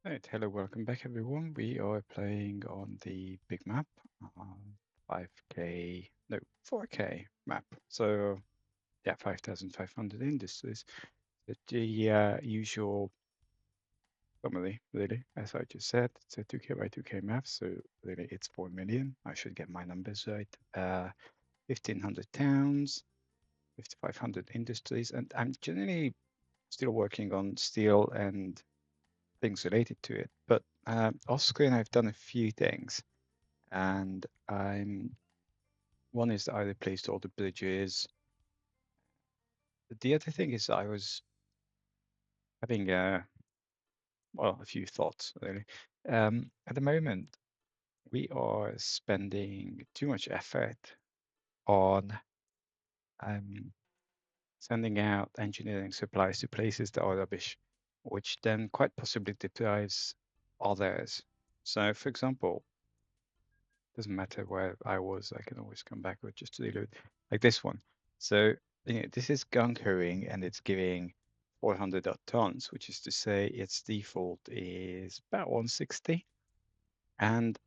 Right, hello, welcome back everyone. We are playing on the big map, 5K, no, 4K map. So yeah, 5,500 industries. The usual summary, really, as I just said, it's a 2K by 2K map, so really it's 4 million. I should get my numbers right. 1,500 towns, 5,500 industries, and I'm generally still working on steel and things related to it. But off screen, I've done a few things, and one is that I replaced all the bridges. The other thing is I was having a few thoughts really. At the moment, we are spending too much effort on um, sending out engineering supplies to places that are rubbish, which then quite possibly deprives others. So, for example, doesn't matter where I was, I can always come back with just reload, like this one. So this is gunkerring and it's giving 400 odd tons, which is to say its default is about 160. And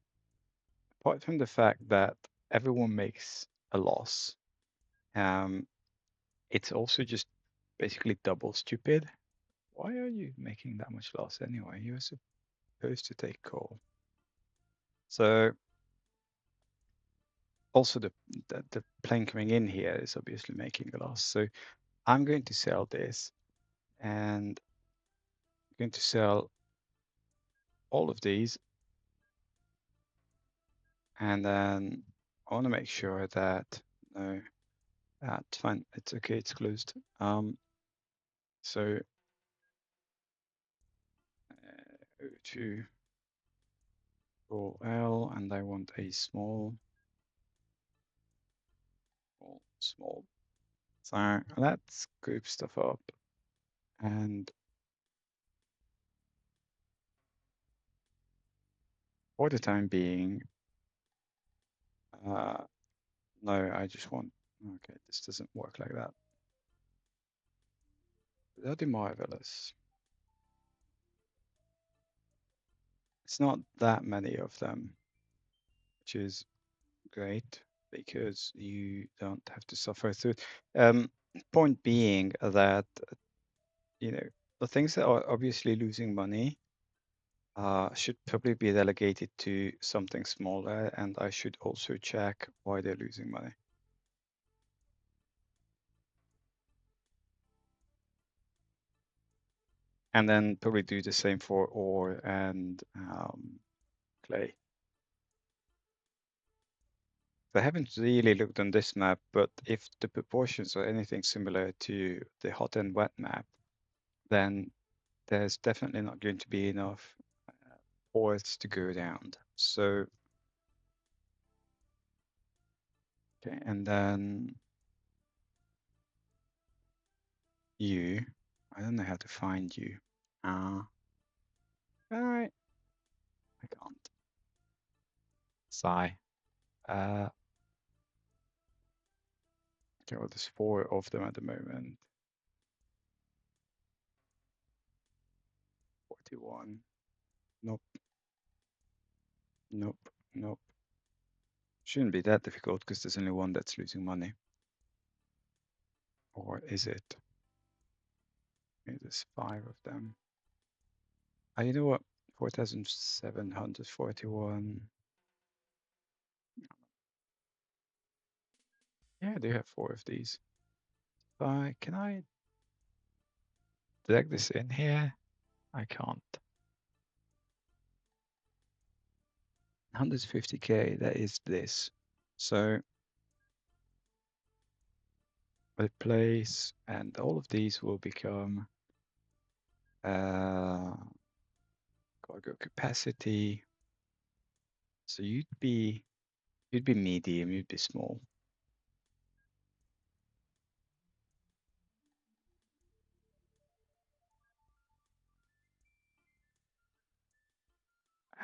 apart from the fact that everyone makes a loss, um, it's also just basically double stupid. Why are you making that much loss anyway? You're supposed to take coal. So also the plane coming in here is obviously making a loss. So I'm going to sell this and I'm going to sell all of these. And then I want to make sure that, no, it's fine. It's okay. It's closed. So to Control L, and I want a small. So let's group stuff up. And for the time being, no, I just want, okay, this doesn't work like that. That'd be marvelous. It's not that many of them, which is great because you don't have to suffer through it. Point being that, the things that are obviously losing money should probably be delegated to something smaller, and I should also check why they're losing money. And then probably do the same for ore and clay. I haven't really looked on this map, but if the proportions are anything similar to the hot and wet map, then there's definitely not going to be enough ores to go around. So, okay, and then you, I don't know how to find you. All right, I can't. Sigh. Okay, well, there's 4 of them at the moment. 41. Nope. Nope. Nope. Shouldn't be that difficult because there's only one that's losing money. Or is it? Maybe there's 5 of them. You know what? 4,741. Yeah, I do have 4 of these. Can I drag this in here? I can't. 150k, that is this. So replace, and all of these will become cargo capacity. So you'd be medium, you'd be small.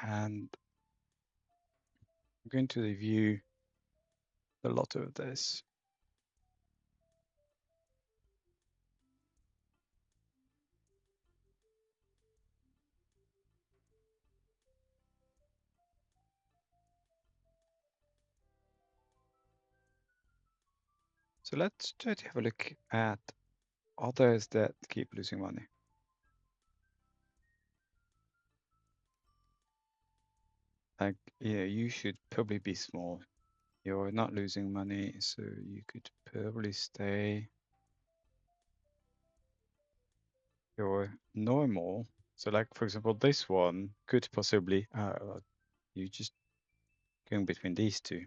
And I'm going to review a lot of this. So let's try to have a look at others that keep losing money. Like, yeah, you should probably be small. You're not losing money, so you could probably stay. You're normal. So like, for example, this one could possibly, you just going between these two.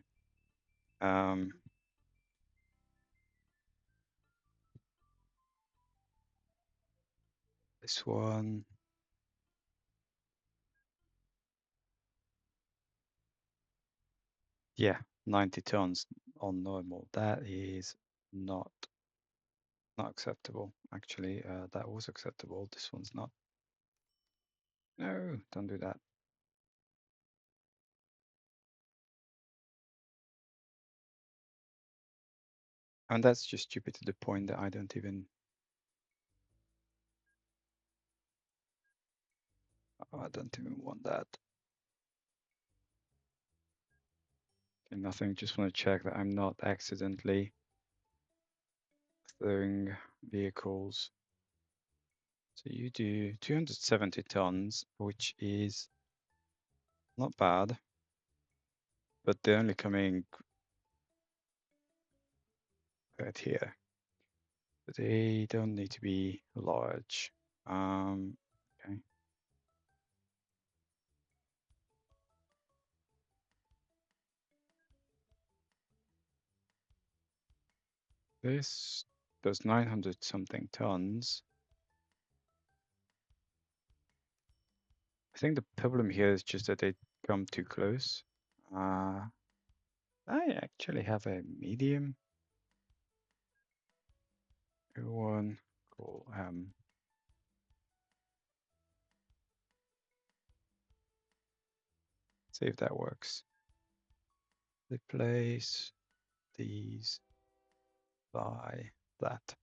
This one, yeah, 90 tons on normal. That is not acceptable. Actually, that was acceptable. This one's not. No, don't do that. And that's just stupid to the point that I don't even want that. Okay, nothing, just want to check that I'm not accidentally throwing vehicles. So you do 270 tons, which is not bad, but they're only coming right here. They don't need to be large. Okay. This does 900 something tons. I think the problem here is just that they come too close. I actually have a medium one. Cool. See if that works. Replace these by that.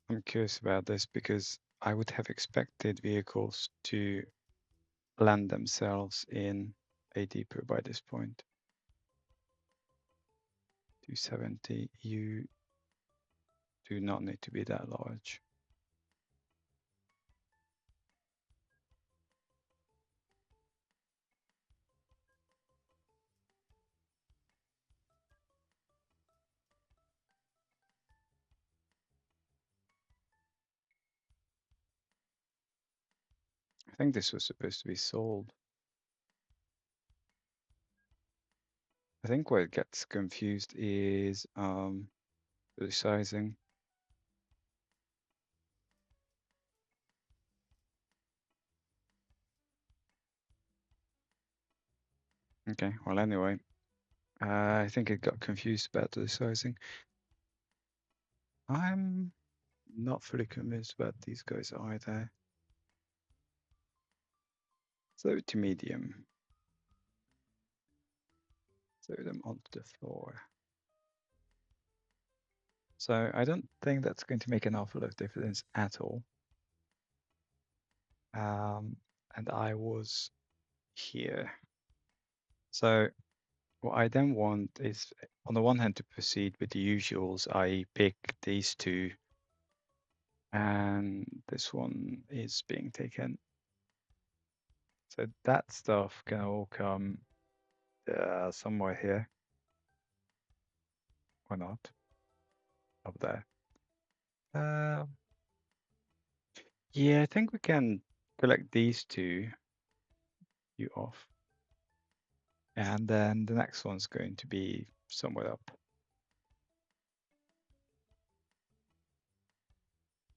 I'm curious about this because I would have expected vehicles to land themselves in a depot by this point. 270, you do not need to be that large. I think this was supposed to be sold. I think where it gets confused is the sizing. Okay, well anyway, I think it got confused about the sizing. I'm not fully convinced about these guys either. So to medium. Throw them onto the floor. So I don't think that's going to make an awful lot of difference at all. And I was here. So what I then want is, on the one hand, to proceed with the usuals, i.e. pick these two, and this one is being taken. So that stuff can all come somewhere here. Or not. Up there. Yeah, I think we can collect these two, you off. And then the next one's going to be somewhere up.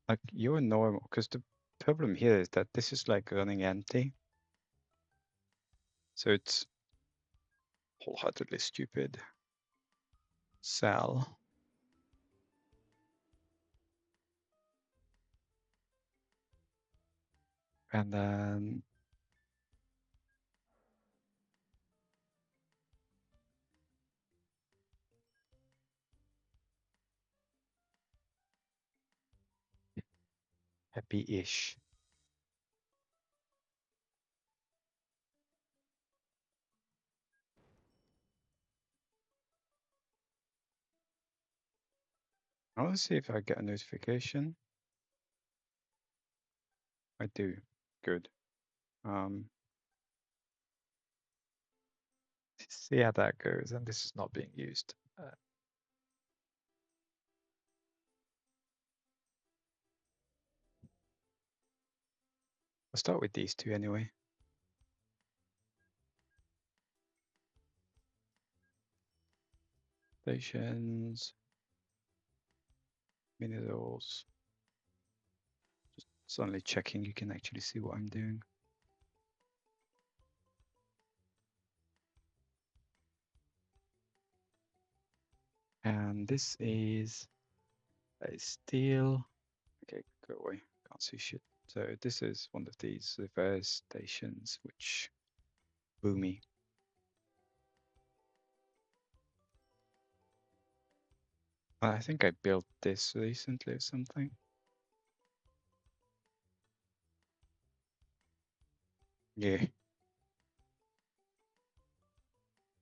Like you're normal, because the problem here is that this is like running empty. So it's wholeheartedly stupid. Sell. And then happy-ish. I want to see if I get a notification. I do. Good. See how that goes. And this is not being used. I'll start with these two anyway. Stations, minerals. Just suddenly checking you can actually see what I'm doing. And this is a steel. Okay, go away. Can't see shit. So this is one of these reverse stations, which boomy. I think I built this recently or something. Yeah.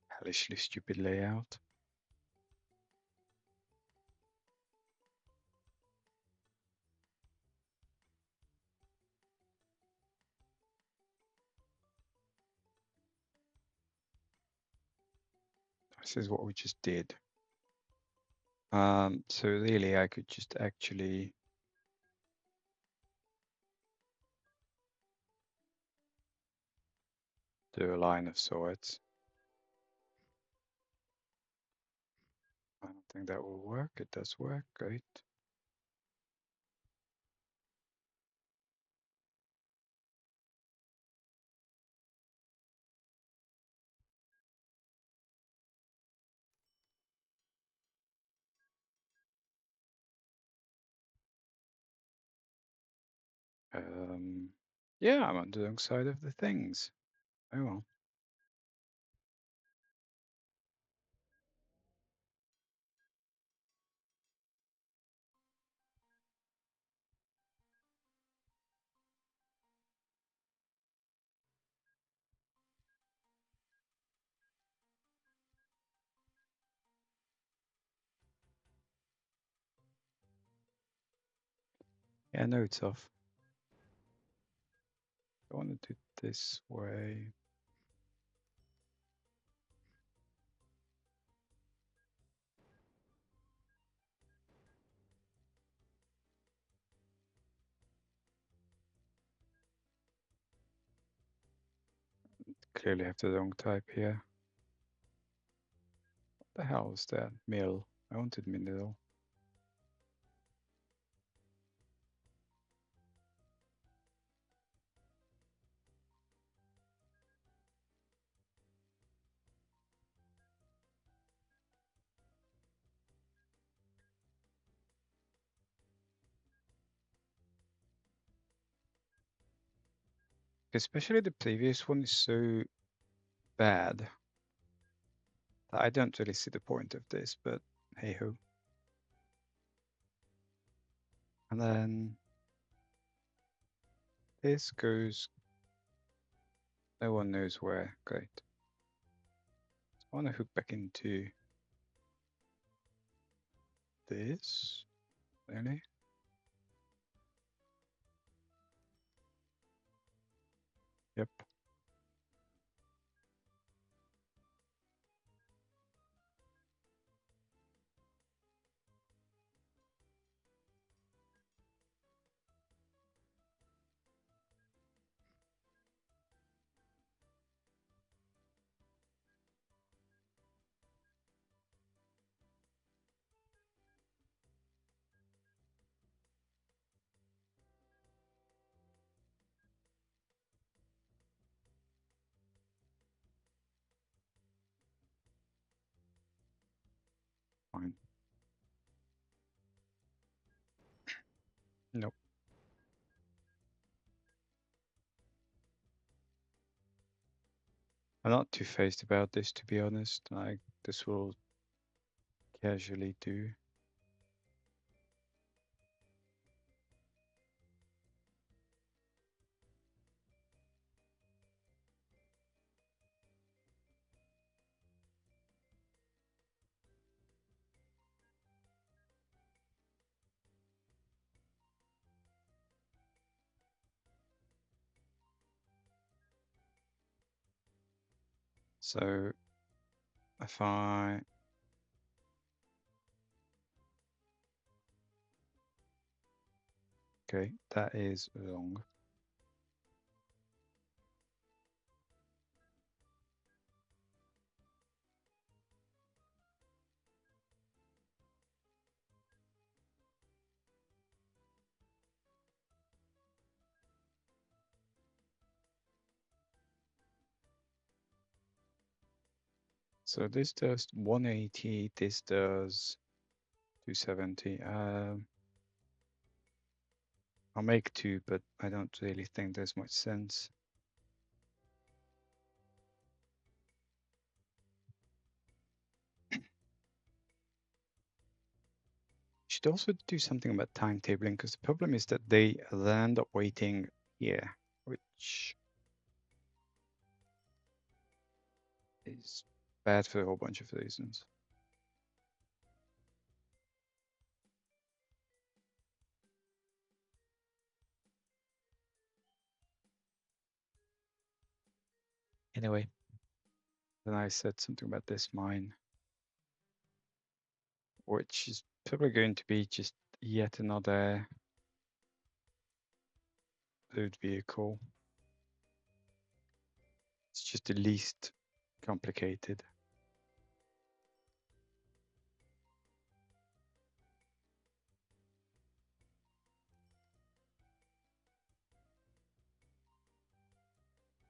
Hellishly stupid layout. This is what we just did. So really I could just actually do a line of sorts. I don't think that will work. It does work. Great. Yeah, I'm on the wrong side of the things. Oh well. Yeah, no, it's off. I want to do it this way. Clearly have the wrong type here. What the hell is that? Mill. I wanted mineral. Especially the previous one is so bad that I don't really see the point of this, but hey ho. And then this goes, no one knows where. Great. I want to hook back into this. Really? Yep. Fine. Nope. I'm not too phased about this, to be honest. Like, this will casually do. So if I okay, that is wrong. So this does 180, this does 270. I'll make two, but I don't really think there's much sense. Should also do something about timetabling, because the problem is that they end up waiting here, which is bad for a whole bunch of reasons. Anyway, then I said something about this mine, which is probably going to be just yet another road vehicle. It's just the least complicated.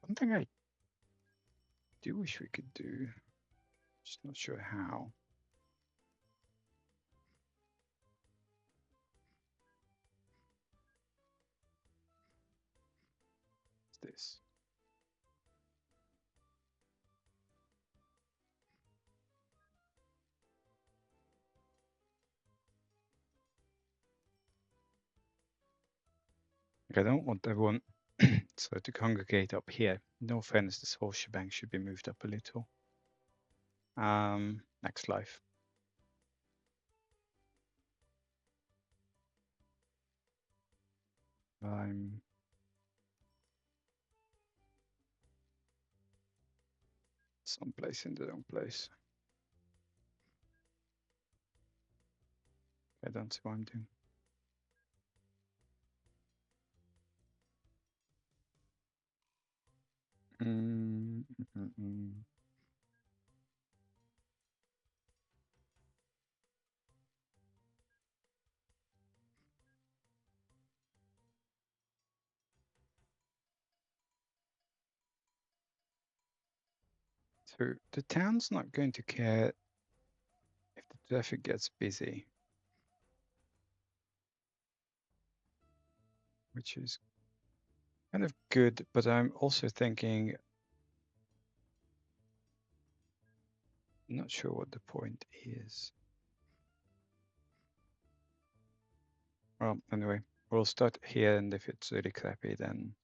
One thing I do wish we could do, just not sure how. Is this. Like, I don't want everyone so to congregate up here. No offense, this whole shebang should be moved up a little. Next life. I'm someplace in the wrong place. I don't see what I'm doing. So the town's not going to care if the traffic gets busy, which is kind of good, but I'm also thinking, not sure what the point is. Well, anyway, we'll start here, and if it's really crappy, then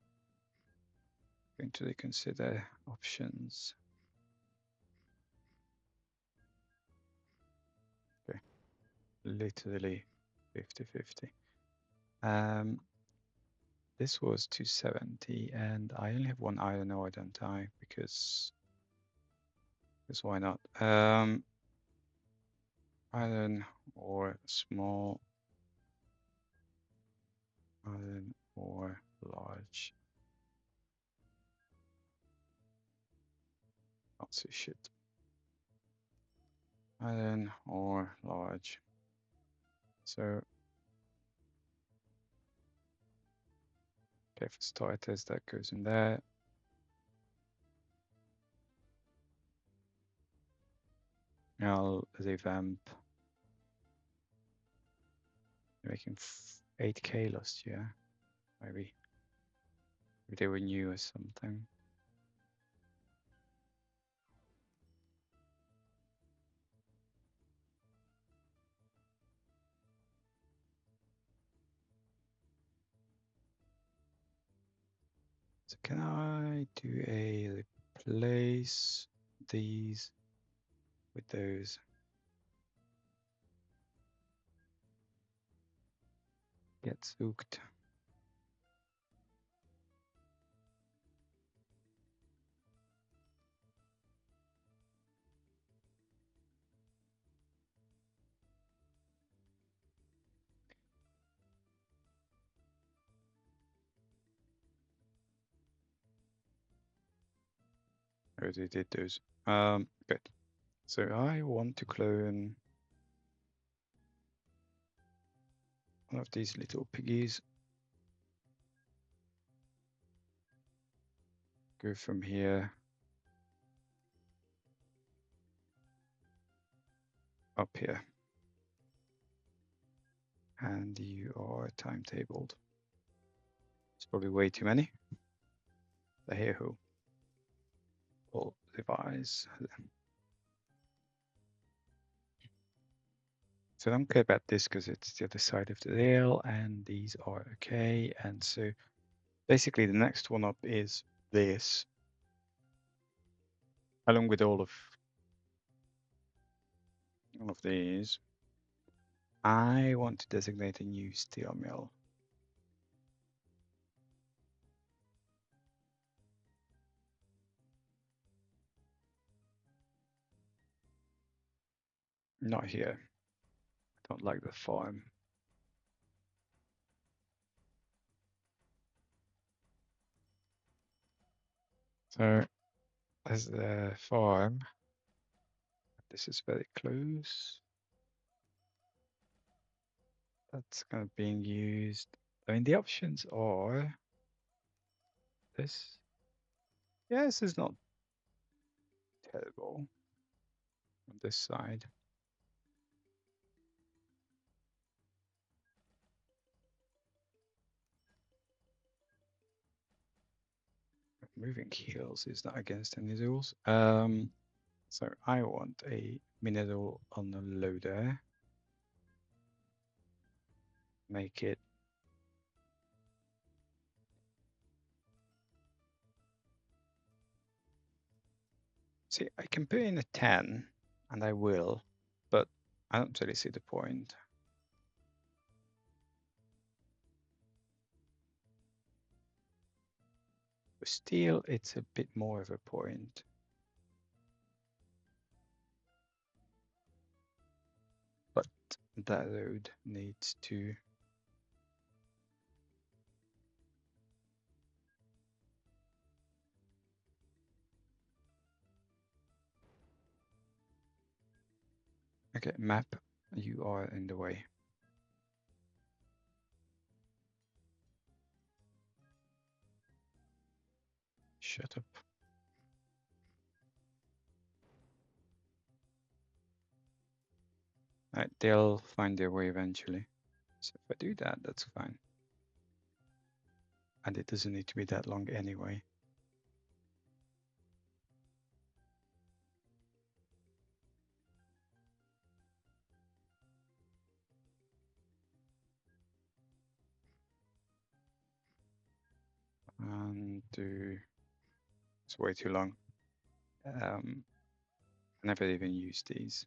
going to reconsider options. Okay, literally 50-50. This was 270, and I only have one iron ore, don't I? Because why not? Iron ore small, iron ore large. Not so shit. Iron ore large. So, okay, for starters, that goes in there. I'll revamp. Making 8K last year, maybe. Maybe they were new or something. So can I do a replace these with those? Get spooked. Oh, they did those. Good. So I want to clone one of these little piggies. Go from here up here. And you are timetabled. It's probably way too many. The hey-ho. All devise. So I don't care about this because it's the other side of the rail and these are okay. And so basically the next one up is this, along with all of these. I want to designate a new steel mill. Not here. I don't like the farm. So as the farm, this is very close. That's kind of being used. I mean, the options are this. Yeah, this is not terrible on this side. Moving hills is not against any rules. So I want a mineral unloader. Make it see, I can put in a 10 and I will, but I don't really see the point. For steel, it's a bit more of a point. But that road needs to okay, map, you are in the way. Shut up. Right, they'll find their way eventually. So if I do that, that's fine. And it doesn't need to be that long anyway. And it's way too long. I never even used these.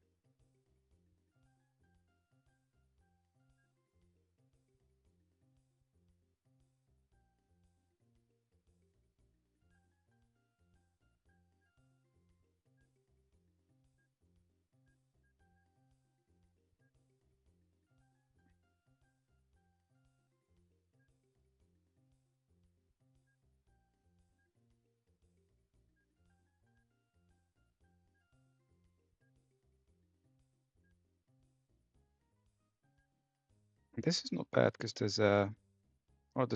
This is not bad because there's a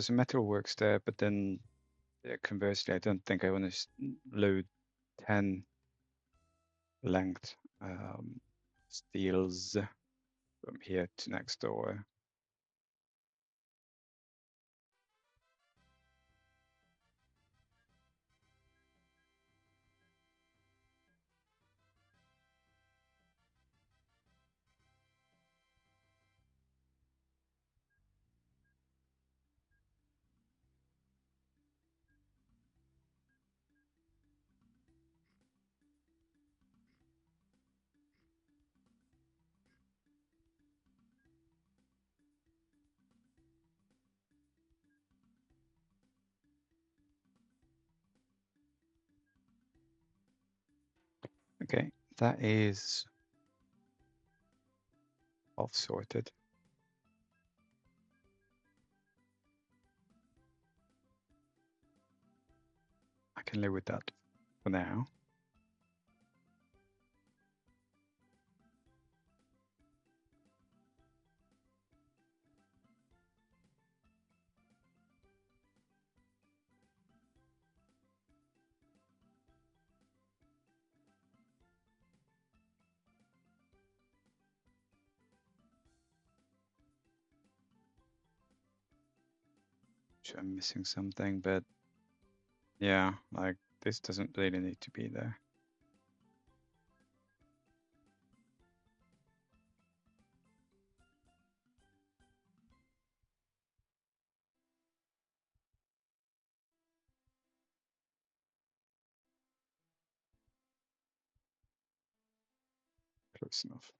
metal works there, but then conversely, I don't think I want to load 10 length steels from here to next door. Okay, that is all sorted. I can live with that for now. sure I'm missing something, but yeah, like this doesn't really need to be there. Close enough.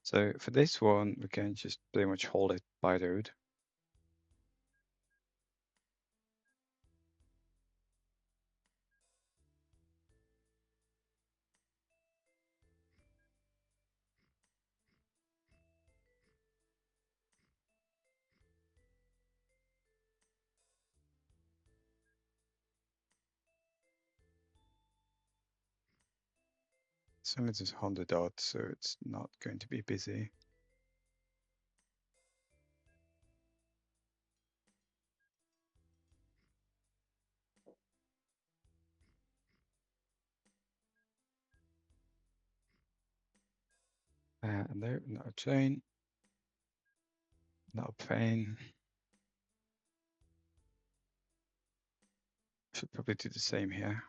So for this one, we can just pretty much hold it by road. So it's just 100 odd, so it's not going to be busy. No, not a chain, not a plane. Should probably do the same here.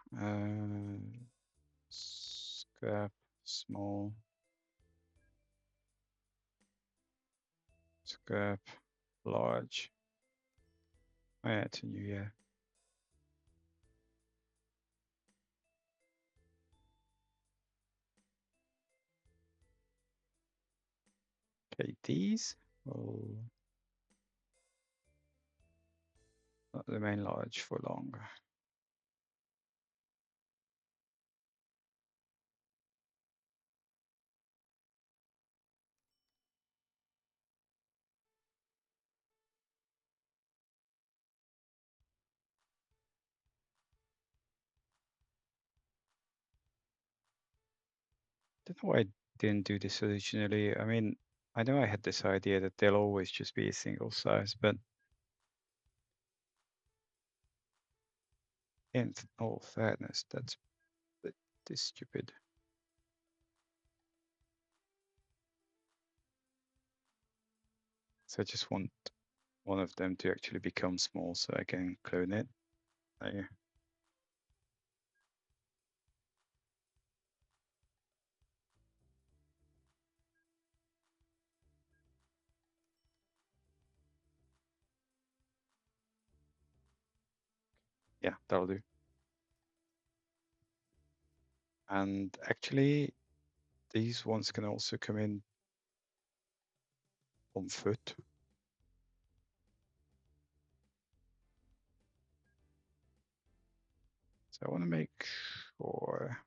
Scrap, small, scrap, large. Oh yeah, it's a new year. Okay, these will not remain large for long. Don't know why I didn't do this originally. I mean, I know I had this idea that they'll always just be a single size, but in all fairness, that's a bit stupid. So I just want one of them to actually become small so I can clone it. Yeah, that'll do. And actually, these ones can also come in on foot. So I want to make sure.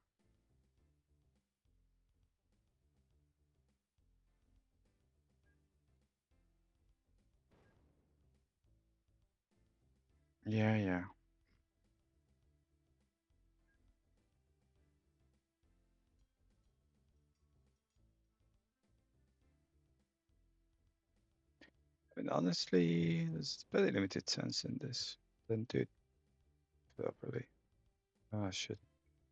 Yeah. I mean, honestly, there's very limited sense in this. Didn't do it properly. Oh shit,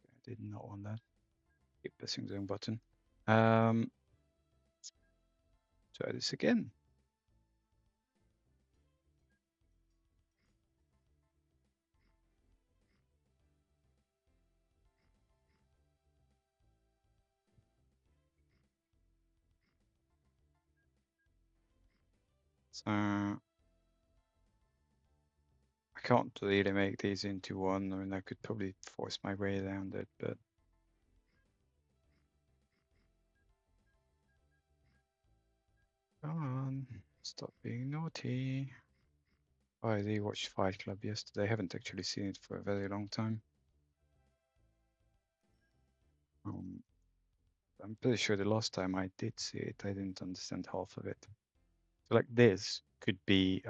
I did not want that. Keep pressing the wrong button. Try this again. So I can't really make these into one. I mean, I could probably force my way around it, but come on, stop being naughty. Oh, I rewatched Fight Club yesterday. I haven't actually seen it for a very long time. I'm pretty sure the last time I did see it, I didn't understand half of it. So like this could be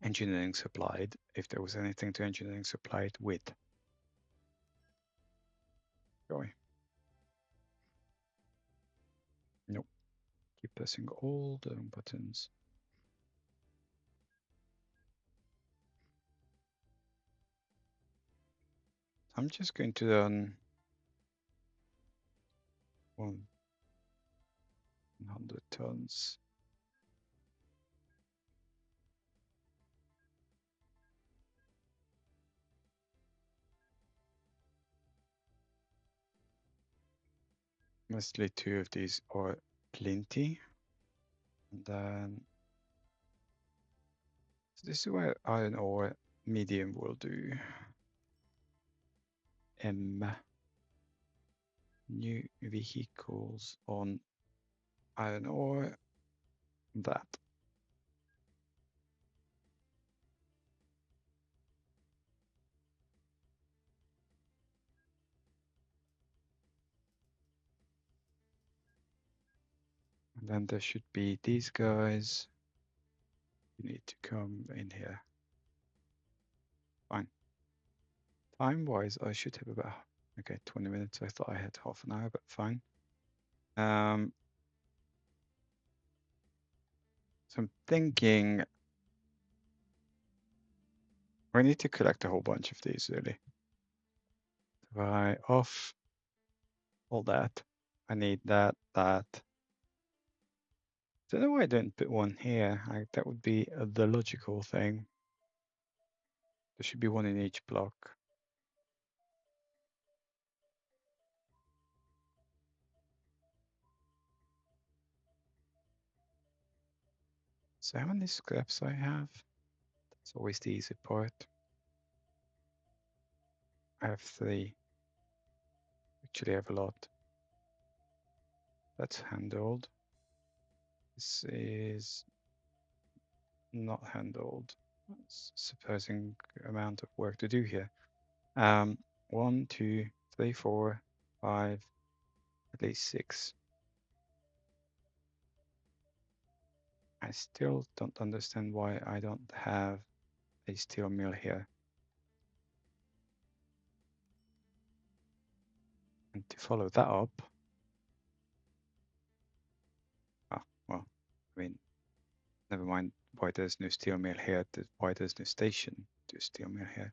engineering supplied, if there was anything to engineering supplied with. Joy. Nope. Keep pressing all the buttons. I'm just going to run 100 tons. Mostly 2 of these are plenty. And then so this is where iron ore medium will do. New vehicles on iron ore, that. And then there should be these guys. You need to come in here. Fine. Time-wise, I should have about, okay, 20 minutes. I thought I had half an hour, but fine. So I'm thinking we need to collect a whole bunch of these, really. Right off all that. I need that. Don't know why I didn't put one here. That would be the logical thing. There should be one in each block. So how many scraps I have? That's always the easy part. I have 3. Actually, I have a lot. That's handled. This is not handled. It's a surprising amount of work to do here. 1, 2, 3, 4, 5, at least 6. I still don't understand why I don't have a steel mill here. And to follow that up, well, I mean, never mind why there's no steel mill here, why there's no station to steel mill here.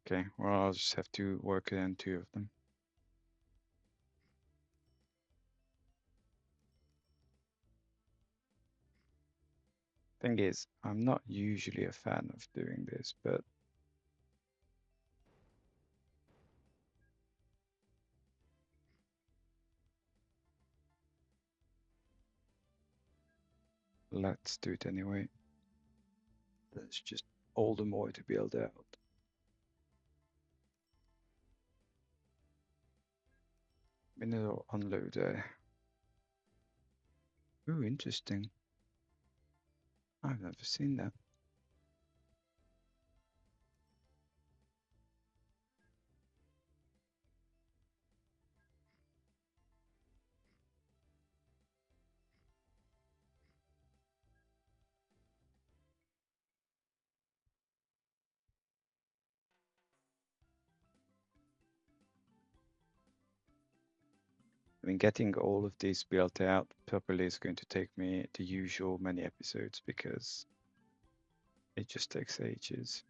Okay, well, I'll just have to work in 2 of them. Thing is, I'm not usually a fan of doing this, but let's do it anyway. There's just all the more to build out. Mineral unloader. Ooh, interesting. I've never seen that. I mean, getting all of these built out properly is going to take me the usual many episodes because it just takes ages.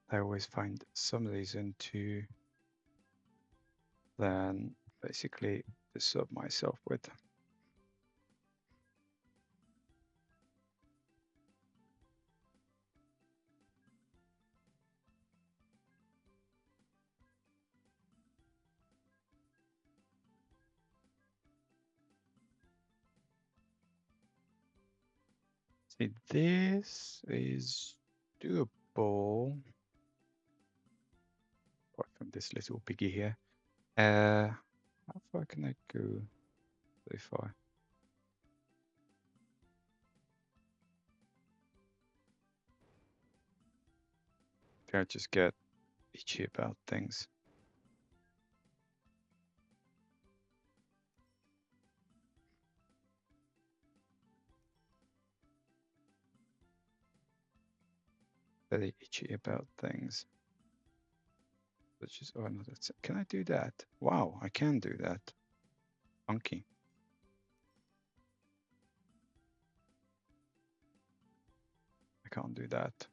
I always find some reason to then basically disturb myself with. See, this is doable. Apart from this little piggy here. How far can I go so far? Can I just get itchy about things? Very itchy about things. Which is, oh no, that's, can I do that? Wow, I can do that. Funky. I can't do that.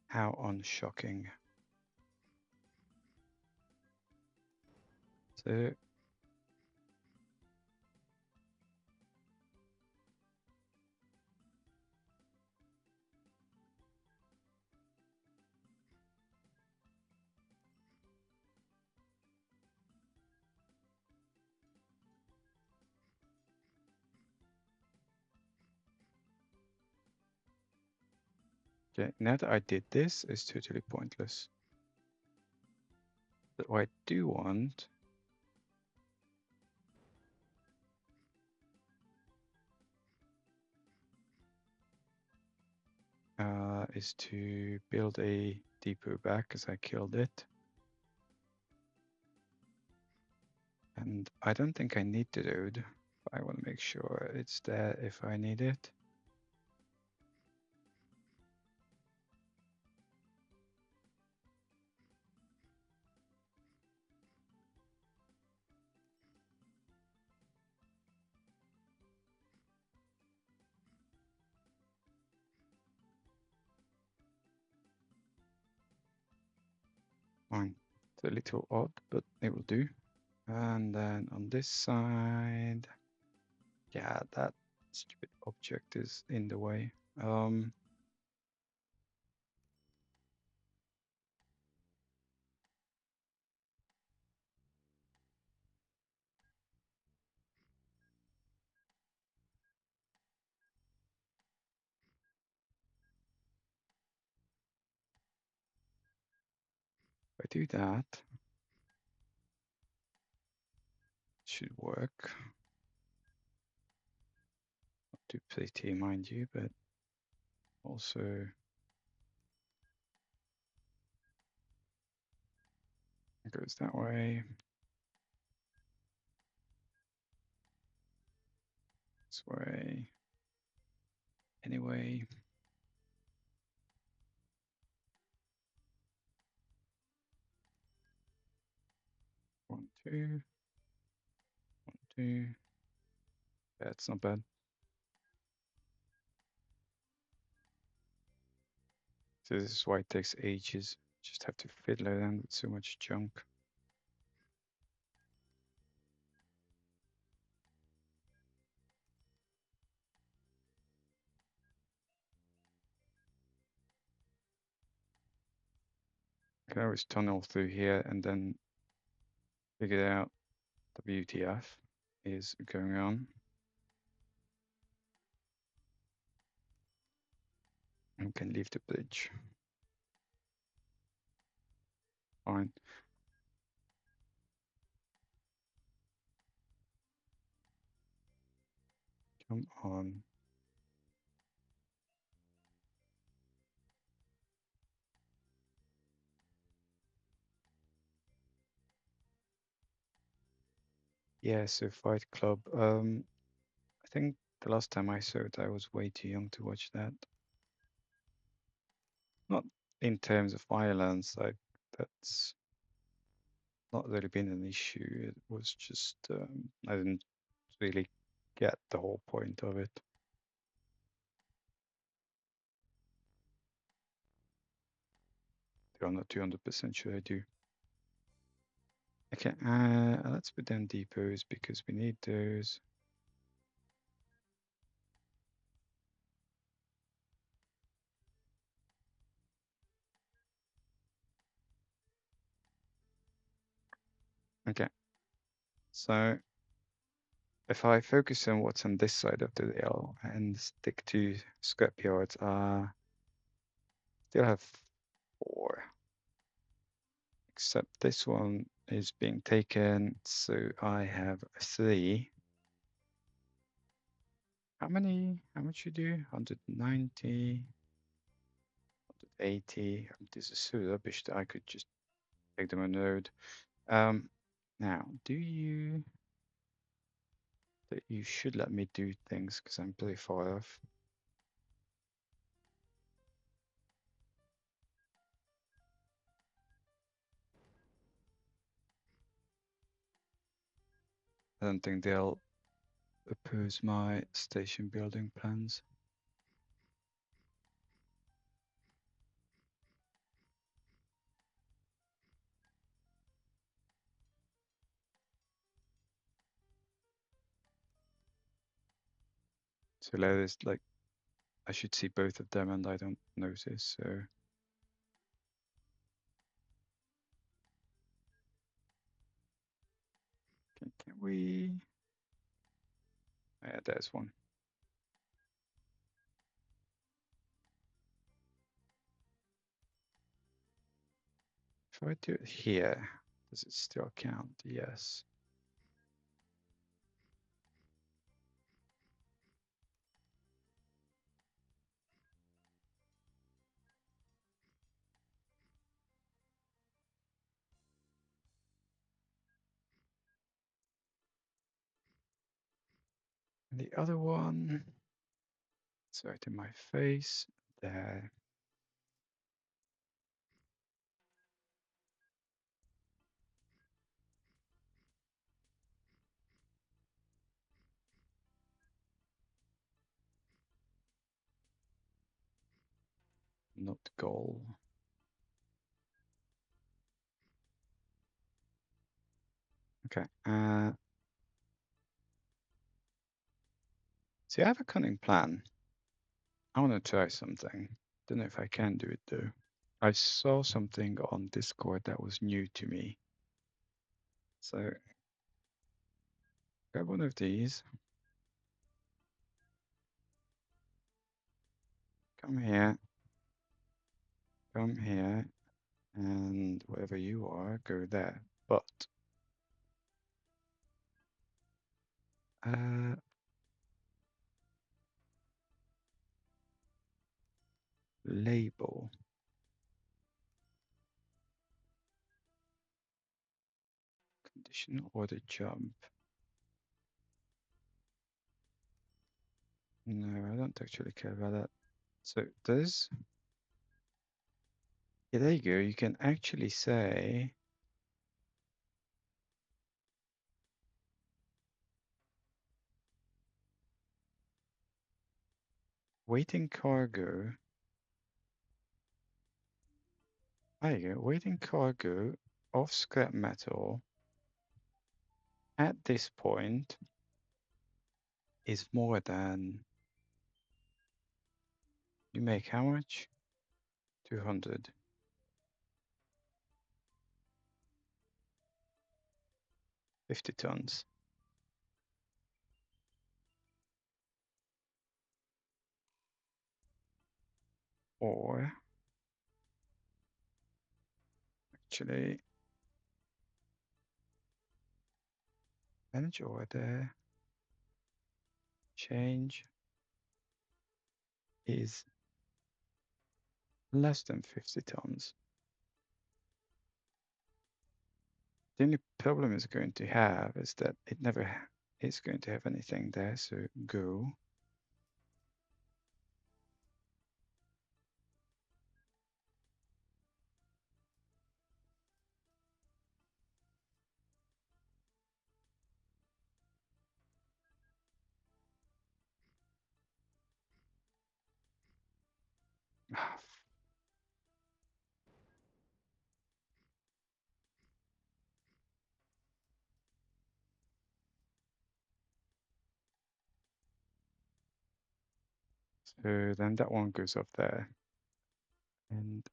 How unshocking. So Okay, now that I did this, it's totally pointless. But what I do want is to build a depot back because I killed it. And I don't think I need the load. I want to make sure it's there if I need it. Fine. It's a little odd, but it will do. And then on this side, yeah, that stupid object is in the way. If I do that, it should work. Not too pretty, mind you, but also it goes that way. This way. Anyway. 1, 2. 1, 2. Yeah, it's not bad. So this is why it takes ages. Just have to fiddle around with so much junk. I can always tunnel through here and then figure out the WTF is going on. And can leave the bridge. Fine. Come on. Yeah, so Fight Club. I think the last time I saw it, I was way too young to watch that. Not in terms of violence, like that's not really been an issue. It was just I didn't really get the whole point of it. I'm not 200% sure I do. Okay, let's put down depots because we need those. Okay, so if I focus on what's on this side of the rail and stick to scrapyards, still have 4. Except this one is being taken, so I have 3. How much you do? 190, 180. This is so rubbish that I could just take them on the road. Now, you should let me do things because I'm pretty far off. I don't think they'll oppose my station building plans. So there's like, I should see both of them and I don't notice, so. Can we? Yeah, there's one. If I do it here, does it still count? Yes. And the other one, it's right in my face, there. Not goal. Okay. See, I have a cunning plan. I want to try something. Don't know if I can do it though. I saw something on Discord that was new to me. So grab one of these. Come here. Come here. And wherever you are, go there. But label. Conditional order jump. No, I don't actually care about that. So there's, yeah, there you go. You can actually say waiting cargo. There you go. Waiting cargo of scrap metal at this point is more than, you make how much? 200. 50 tons. Or actually manage order change is less than 50 tons. The only problem it's going to have is that it never is going to have anything there. So go. So then that one goes up there. And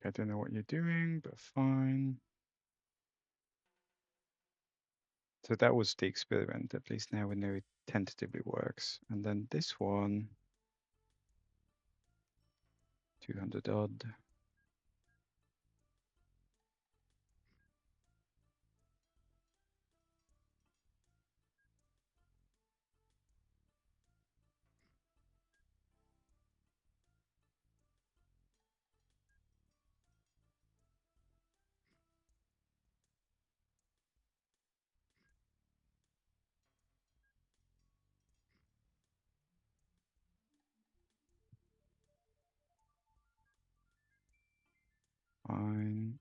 I don't know what you're doing, but fine. So that was the experiment. At least now we know it tentatively works. And then this one, 200 odd. Fine.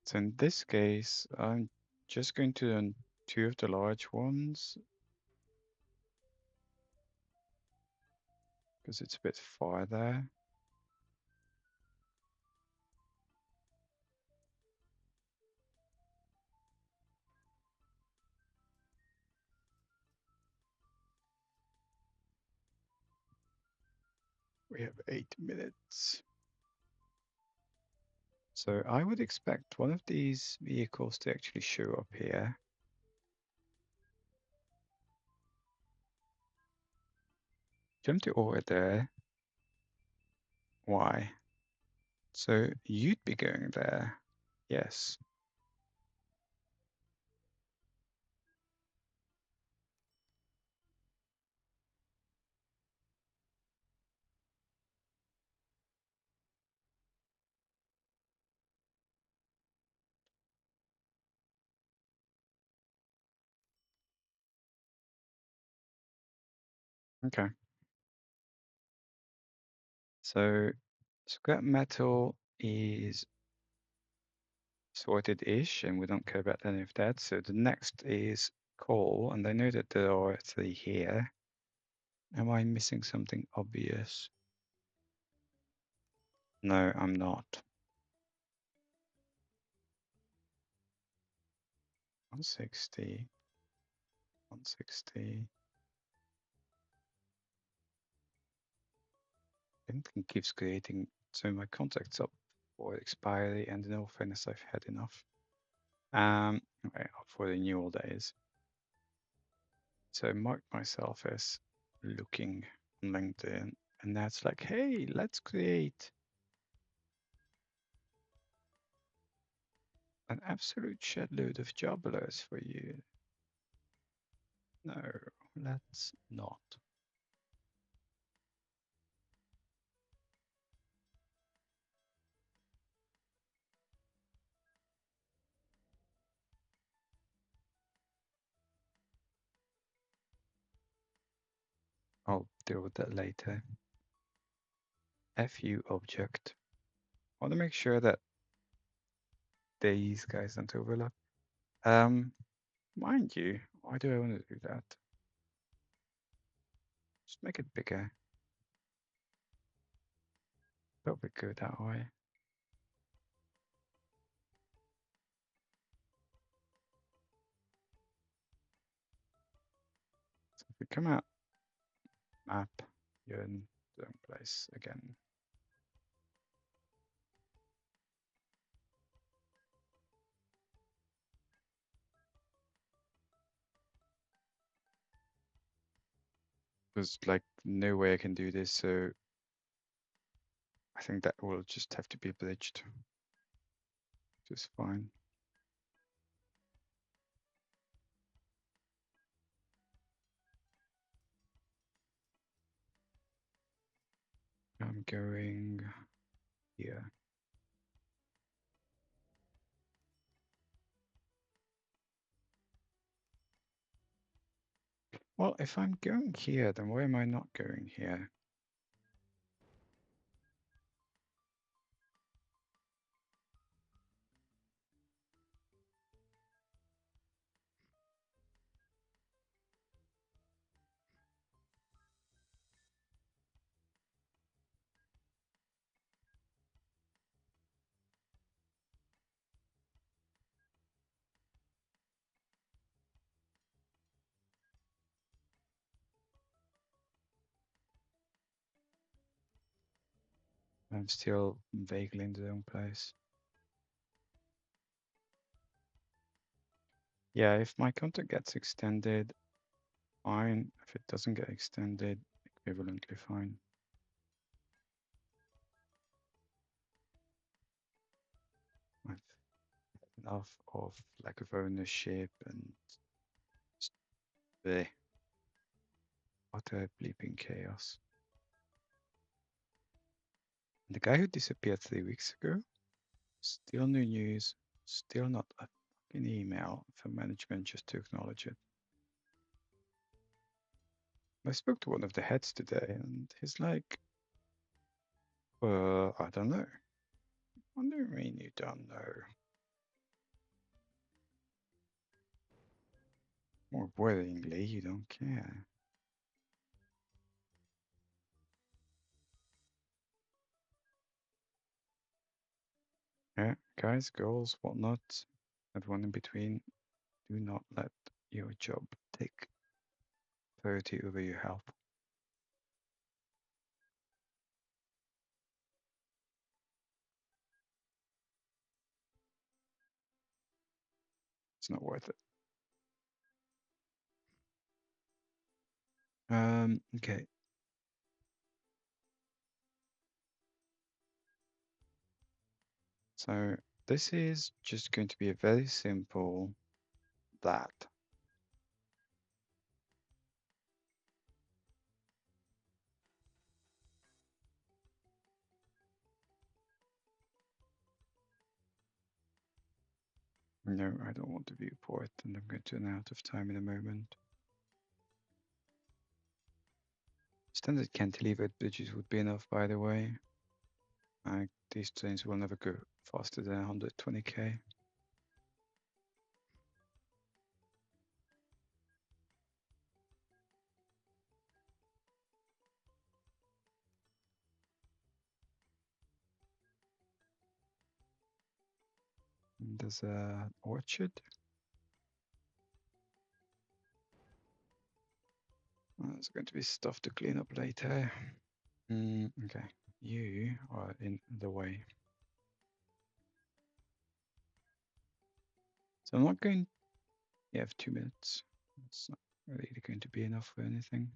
So in this case, I'm just going to run two of the large ones because it's a bit far there. We have 8 minutes. So I would expect one of these vehicles to actually show up here. Jump to over there. Why? So you'd be going there. Yes. Okay. So scrap metal is sorted-ish, and we don't care about any of that. So the next is coal, and I know that there are 3 here. Am I missing something obvious? No, I'm not. 160, 160. Anything keeps creating so my contacts up for expiry, and in all fairness, I've had enough. Okay, for the new old days. So I marked myself as looking on LinkedIn, and that's like, hey, let's create an absolute shedload of job alerts for you. No, let's not. I'll deal with that later. FU object. I want to make sure that these guys don't overlap. Mind you, why do I want to do that? Just make it bigger. That'll be good that way. So if we come out map, you're in the wrong place again. There's like no way I can do this, so I think that will just have to be bridged. Just fine. I'm going here. Well, if I'm going here, then why am I not going here? I'm still vaguely in the wrong place. Yeah, if my contact gets extended, fine. If it doesn't get extended, equivalently fine. I've had enough of lack of ownership and the utter bleeping chaos. And the guy who disappeared 3 weeks ago, still no news, still not a fucking email from management just to acknowledge it. I spoke to one of the heads today, and he's like, I don't know. What do you mean you don't know? More worryingly, you don't care. Yeah, guys, girls, whatnot, everyone in between, do not let your job take priority over your health. It's not worth it. Okay. So this is just going to be a very simple that. No, I don't want to viewport, and I'm going to run out of time in a moment. Standard cantilever bridges would be enough, by the way. These trains will never go faster than 120k. And there's an orchard. There's going to be stuff to clean up later. Okay, you are in the way. So I'm not going. You have 2 minutes. It's not really going to be enough for anything.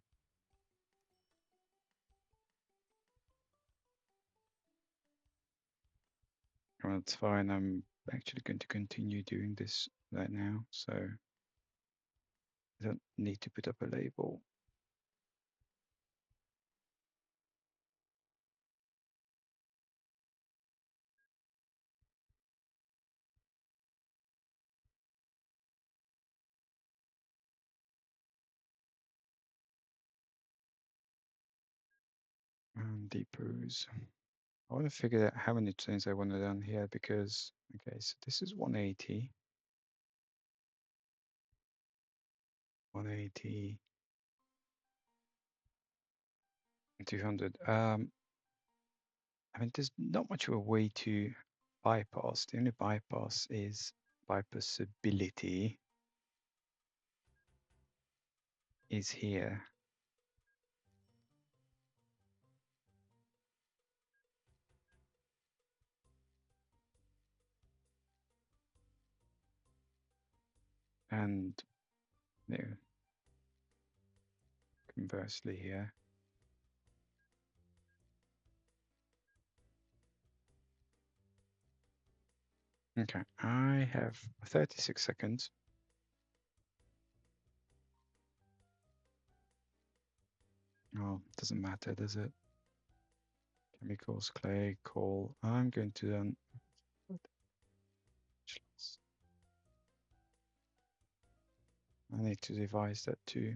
Well, it's fine. I'm actually going to continue doing this right now, so I don't need to put up a label. And depots. I want to figure out how many trains I want to run here because, okay, so this is 180. 180. 200. I mean, there's not much of a way to bypass. The only bypass is bypassability is here. And no, conversely here. Okay, I have 36 seconds. Oh, doesn't matter, does it? Chemicals, clay, coal. I'm going to I need to revise that too.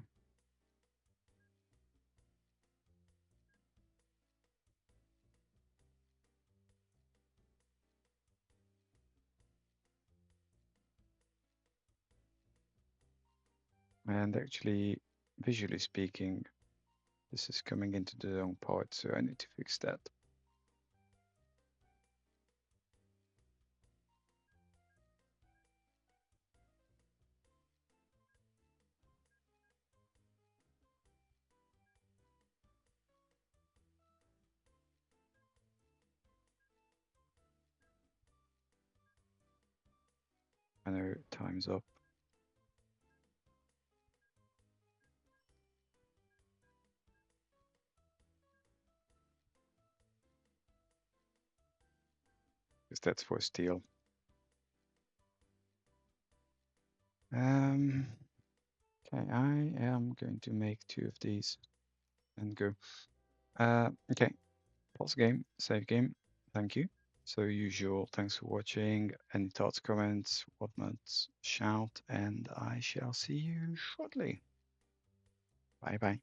And actually, visually speaking, this is coming into the wrong part, so I need to fix that. I know time's up. Because that's for steel. Okay, I am going to make 2 of these and go. Okay, pause game, save game. Thank you. So usual, thanks for watching. Any thoughts, comments, whatnot, shout, and I shall see you shortly. Bye bye.